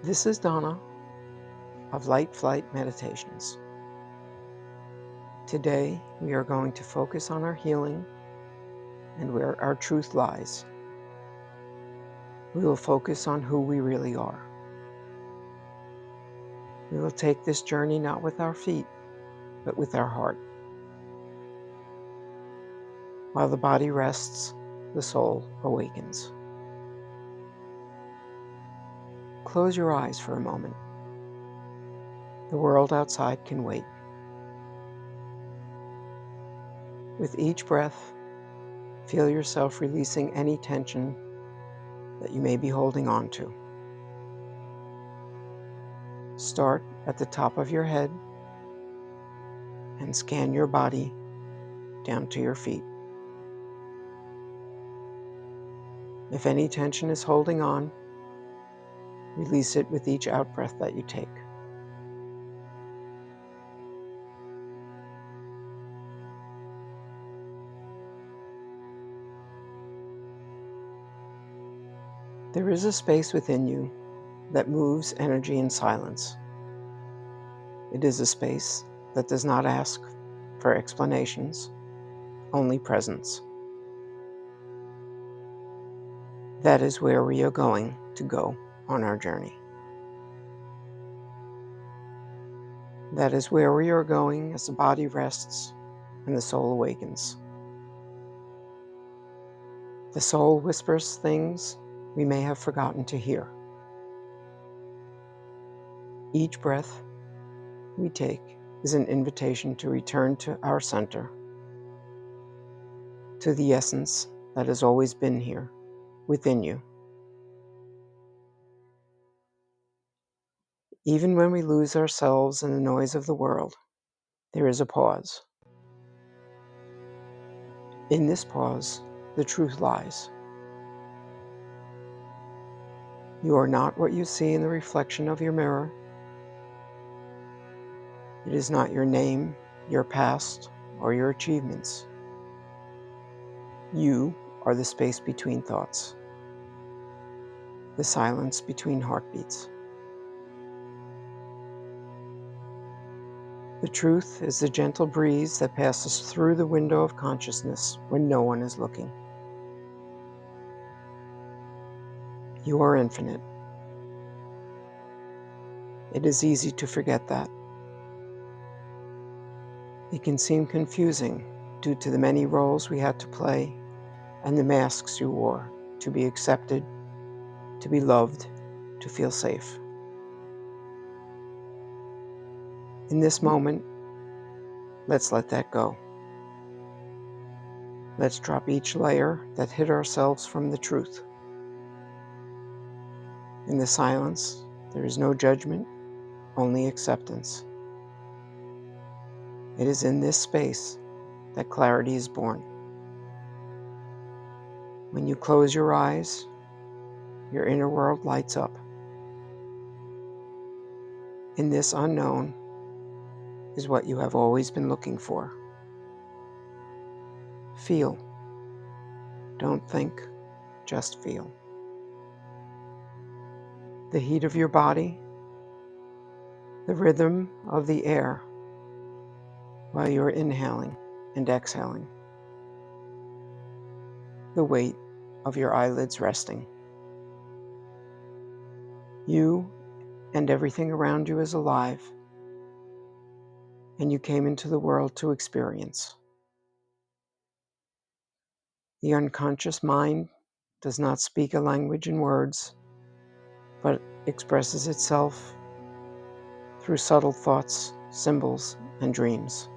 This is Donna of Light Flight Meditations. Today we are going to focus on our healing and where our truth lies. We will focus on who we really are. We will take this journey not with our feet, but with our heart. While the body rests, the soul awakens. Close your eyes for a moment. The world outside can wait. With each breath, feel yourself releasing any tension that you may be holding on to. Start at the top of your head and scan your body down to your feet. If any tension is holding on, release it with each out-breath that you take. There is a space within you that moves energy in silence. It is a space that does not ask for explanations, only presence. That is where we are going to go on our journey. That is where we are going as the body rests and the soul awakens. The soul whispers things we may have forgotten to hear. Each breath we take is an invitation to return to our center, to the essence that has always been here, within you. Even when we lose ourselves in the noise of the world, there is a pause. In this pause, the truth lies. You are not what you see in the reflection of your mirror. It is not your name, your past, or your achievements. You are the space between thoughts, the silence between heartbeats. The truth is the gentle breeze that passes through the window of consciousness when no one is looking. You are infinite. It is easy to forget that. It can seem confusing due to the many roles we had to play and the masks you wore to be accepted, to be loved, to feel safe. In this moment, let's let that go. Let's drop each layer that hid ourselves from the truth. In the silence, there is no judgment, only acceptance. It is in this space that clarity is born. When you close your eyes, your inner world lights up. In this unknown is what you have always been looking for. Feel. Don't think, just feel. The heat of your body, the rhythm of the air while you're inhaling and exhaling, the weight of your eyelids resting. You and everything around you is alive, and you came into the world to experience. The unconscious mind does not speak a language in words, but expresses itself through subtle thoughts, symbols, and dreams.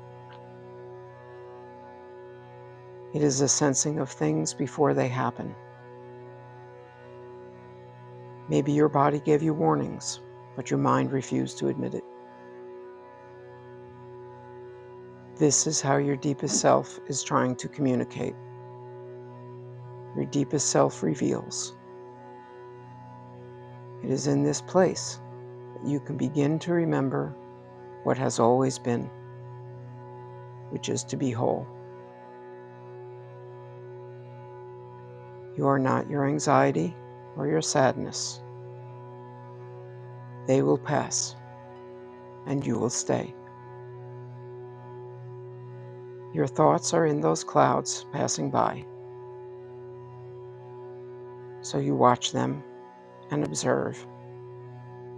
It is a sensing of things before they happen. Maybe your body gave you warnings, but your mind refused to admit it. This is how your deepest self is trying to communicate. Your deepest self reveals. It is in this place that you can begin to remember what has always been, which is to be whole. You are not your anxiety or your sadness. They will pass, and you will stay. Your thoughts are in those clouds passing by, so you watch them and observe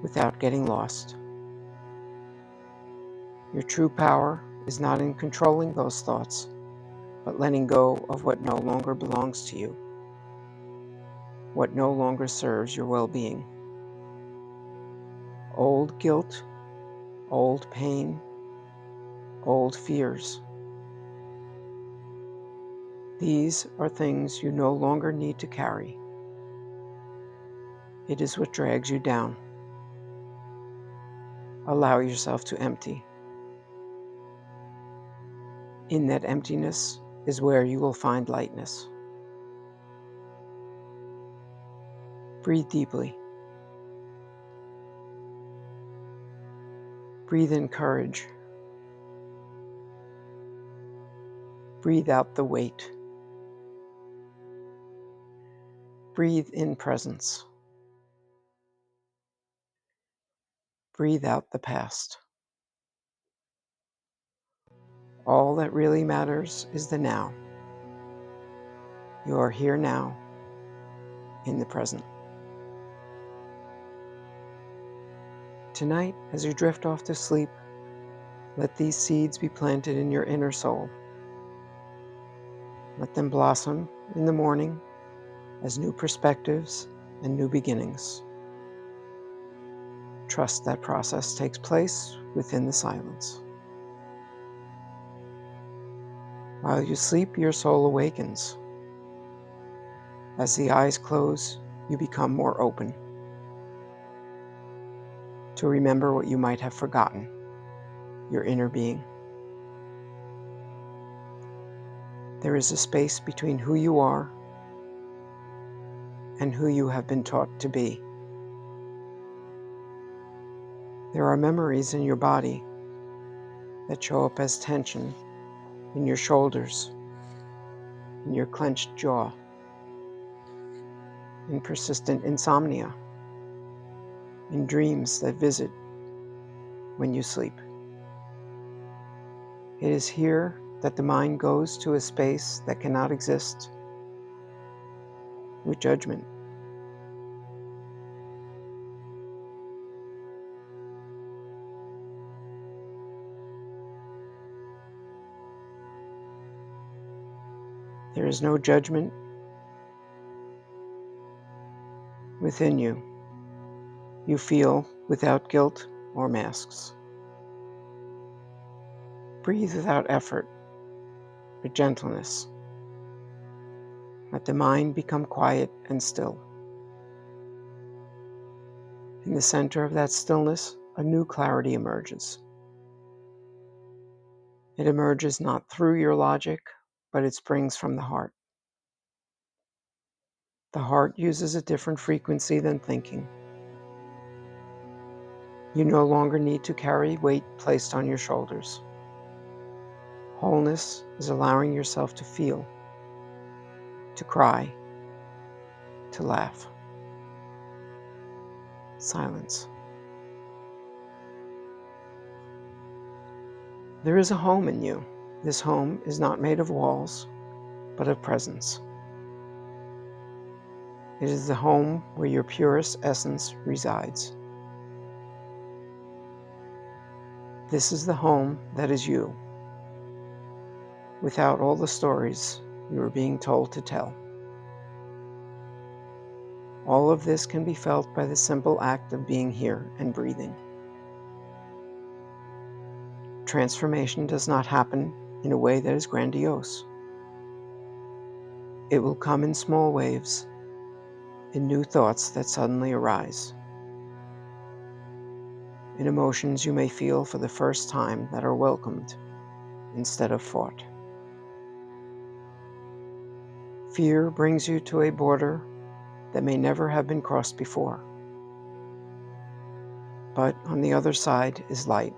without getting lost. Your true power is not in controlling those thoughts, but letting go of what no longer belongs to you, what no longer serves your well-being. Old guilt, old pain, old fears. These are things you no longer need to carry. It is what drags you down. Allow yourself to empty. In that emptiness is where you will find lightness. Breathe deeply. Breathe in courage. Breathe out the weight. Breathe in presence. Breathe out the past. All that really matters is the now. You are here now, in the present. Tonight, as you drift off to sleep, let these seeds be planted in your inner soul. Let them blossom in the morning as new perspectives and new beginnings. Trust that process takes place within the silence. While you sleep, your soul awakens. As the eyes close, you become more open to remember what you might have forgotten, your inner being. There is a space between who you are and who you have been taught to be. There are memories in your body that show up as tension in your shoulders, in your clenched jaw, in persistent insomnia, in dreams that visit when you sleep. It is here that the mind goes to a space that cannot exist with judgment. There is no judgment within you. You feel without guilt or masks. Breathe without effort, with gentleness. Let the mind become quiet and still. In the center of that stillness, a new clarity emerges. It emerges not through your logic, but it springs from the heart. The heart uses a different frequency than thinking. You no longer need to carry weight placed on your shoulders. Wholeness is allowing yourself to feel, to cry, to laugh. Silence. There is a home in you. This home is not made of walls, but of presence. It is the home where your purest essence resides. This is the home that is you, without all the stories you are being told to tell. All of this can be felt by the simple act of being here and breathing. Transformation does not happen in a way that is grandiose. It will come in small waves, in new thoughts that suddenly arise, in emotions you may feel for the first time that are welcomed instead of fought. Fear brings you to a border that may never have been crossed before. But on the other side is light.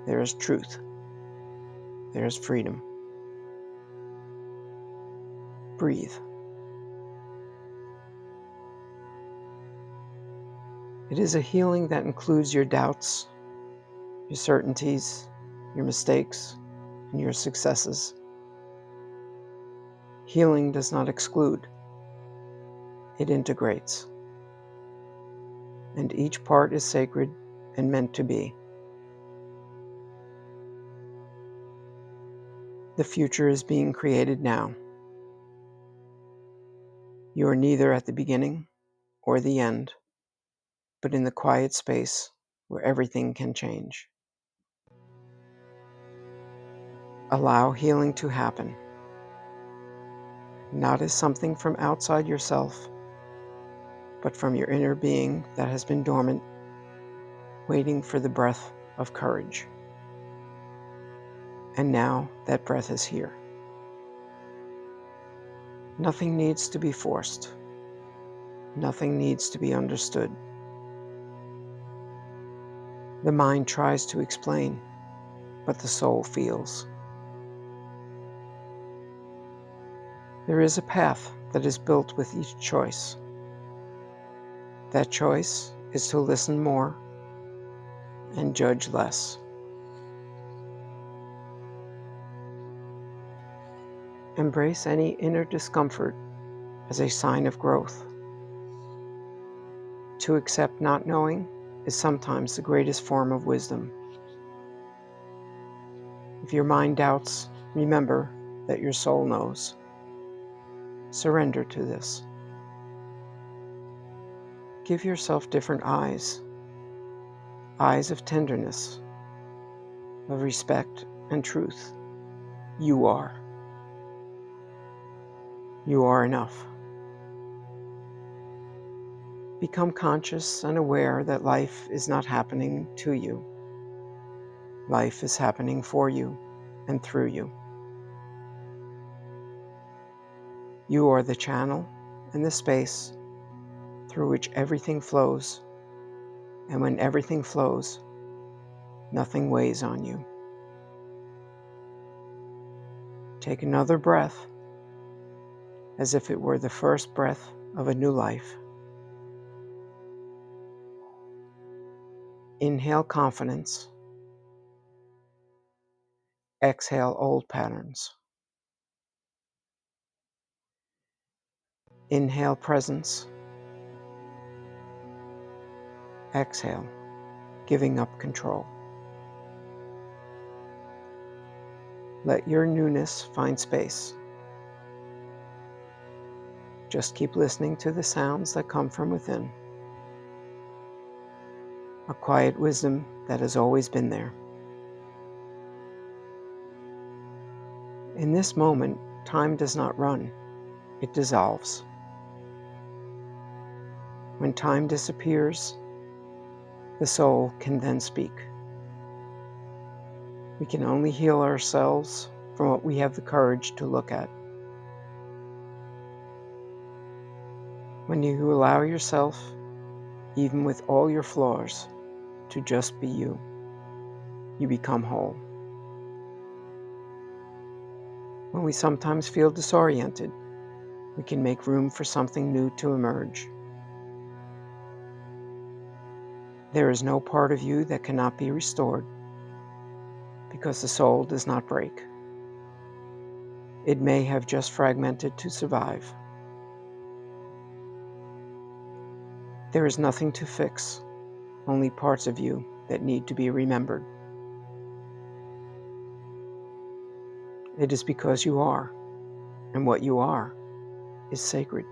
There is truth. There is freedom. Breathe. It is a healing that includes your doubts, your certainties, your mistakes, and your successes. Healing does not exclude, it integrates. And each part is sacred and meant to be. The future is being created now. You are neither at the beginning or the end, but in the quiet space where everything can change. Allow healing to happen, not as something from outside yourself, but from your inner being that has been dormant, waiting for the breath of courage. And now that breath is here. Nothing needs to be forced. Nothing needs to be understood. The mind tries to explain, but the soul feels. There is a path that is built with each choice. That choice is to listen more and judge less. Embrace any inner discomfort as a sign of growth. To accept not knowing is sometimes the greatest form of wisdom. If your mind doubts, remember that your soul knows. Surrender to this. Give yourself different eyes of tenderness, of respect and truth. You are. You are enough. Become conscious and aware that life is not happening to you. Life is happening for you and through you. You are the channel and the space through which everything flows, and when everything flows, nothing weighs on you. Take another breath as if it were the first breath of a new life. Inhale confidence. Exhale old patterns. Inhale presence. Exhale, giving up control. Let your newness find space. Just keep listening to the sounds that come from within. A quiet wisdom that has always been there. In this moment, time does not run, it dissolves. When time disappears, the soul can then speak. We can only heal ourselves from what we have the courage to look at. When you allow yourself, even with all your flaws, to just be you, you become whole. When we sometimes feel disoriented, we can make room for something new to emerge. There is no part of you that cannot be restored, because the soul does not break. It may have just fragmented to survive. There is nothing to fix, only parts of you that need to be remembered. It is because you are, and what you are is sacred.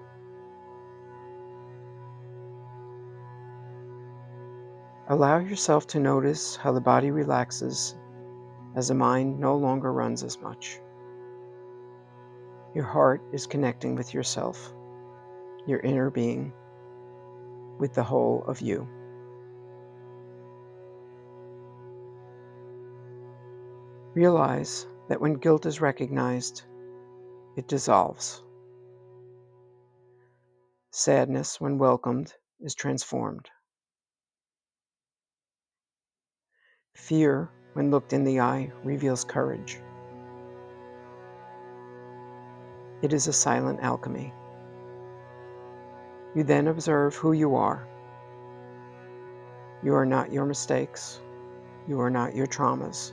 Allow yourself to notice how the body relaxes as the mind no longer runs as much. Your heart is connecting with yourself, your inner being, with the whole of you. Realize that when guilt is recognized, it dissolves. Sadness, when welcomed, is transformed. Fear, when looked in the eye, reveals courage. It is a silent alchemy. You then observe who you are, You are not your mistakes. You are not your traumas.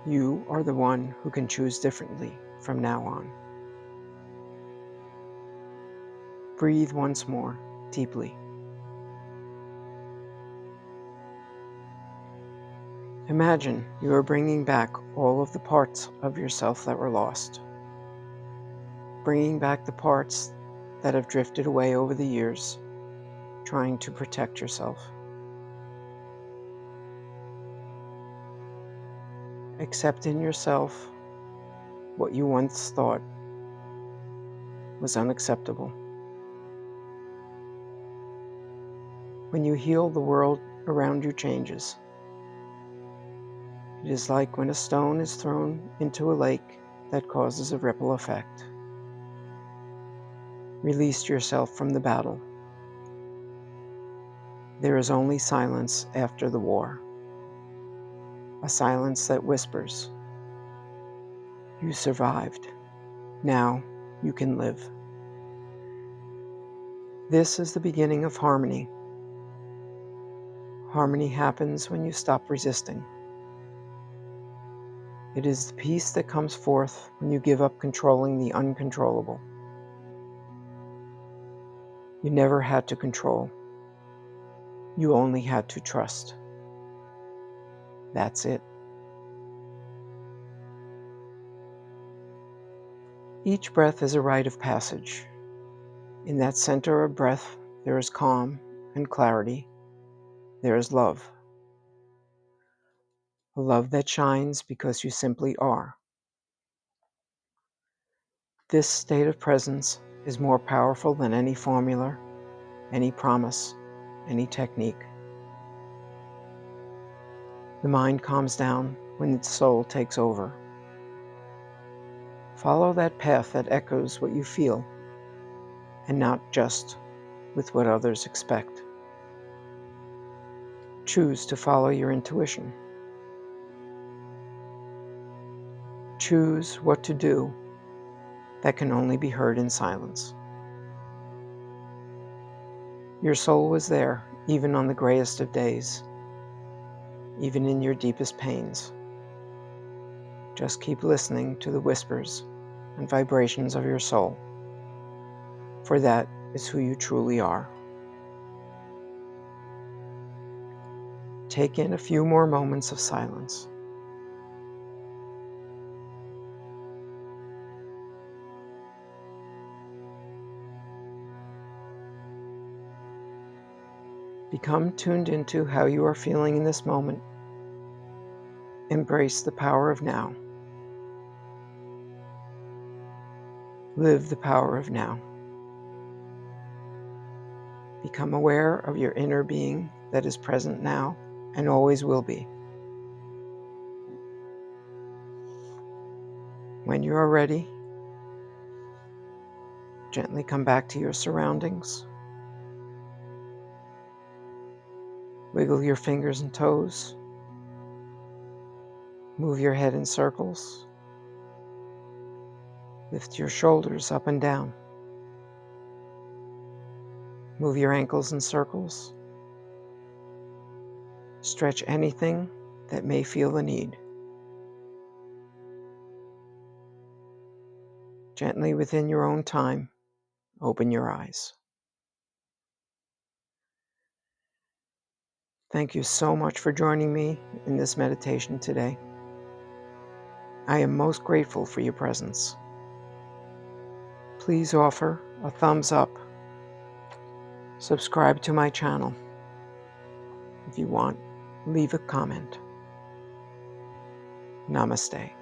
You are the one who can choose differently from now on. Breathe once more, deeply. Imagine you are bringing back all of the parts of yourself that were lost. Bringing back the parts that have drifted away over the years, trying to protect yourself. Accept in yourself what you once thought was unacceptable. When you heal, the world around you changes. It is like when a stone is thrown into a lake that causes a ripple effect. Release yourself from the battle. There is only silence after the war. A silence that whispers, "You survived. Now you can live." This is the beginning of harmony. Harmony happens when you stop resisting. It is the peace that comes forth when you give up controlling the uncontrollable. You never had to control. You only had to trust. That's it. Each breath is a rite of passage. In that center of breath, there is calm and clarity. There is love. A love that shines because you simply are. This state of presence is more powerful than any formula, any promise, any technique. The mind calms down when its soul takes over. Follow that path that echoes what you feel and not just with what others expect. Choose to follow your intuition. Choose what to do that can only be heard in silence. Your soul was there, even on the grayest of days, even in your deepest pains. Just keep listening to the whispers and vibrations of your soul, for that is who you truly are. Take in a few more moments of silence. Become tuned into how you are feeling in this moment. Embrace the power of now. Live the power of now. Become aware of your inner being that is present now and always will be. When you are ready, gently come back to your surroundings. Wiggle your fingers and toes. Move your head in circles. Lift your shoulders up and down. Move your ankles in circles. Stretch anything that may feel the need. Gently within your own time, open your eyes. Thank you so much for joining me in this meditation today. I am most grateful for your presence. Please offer a thumbs up. Subscribe to my channel. If you want, leave a comment. Namaste.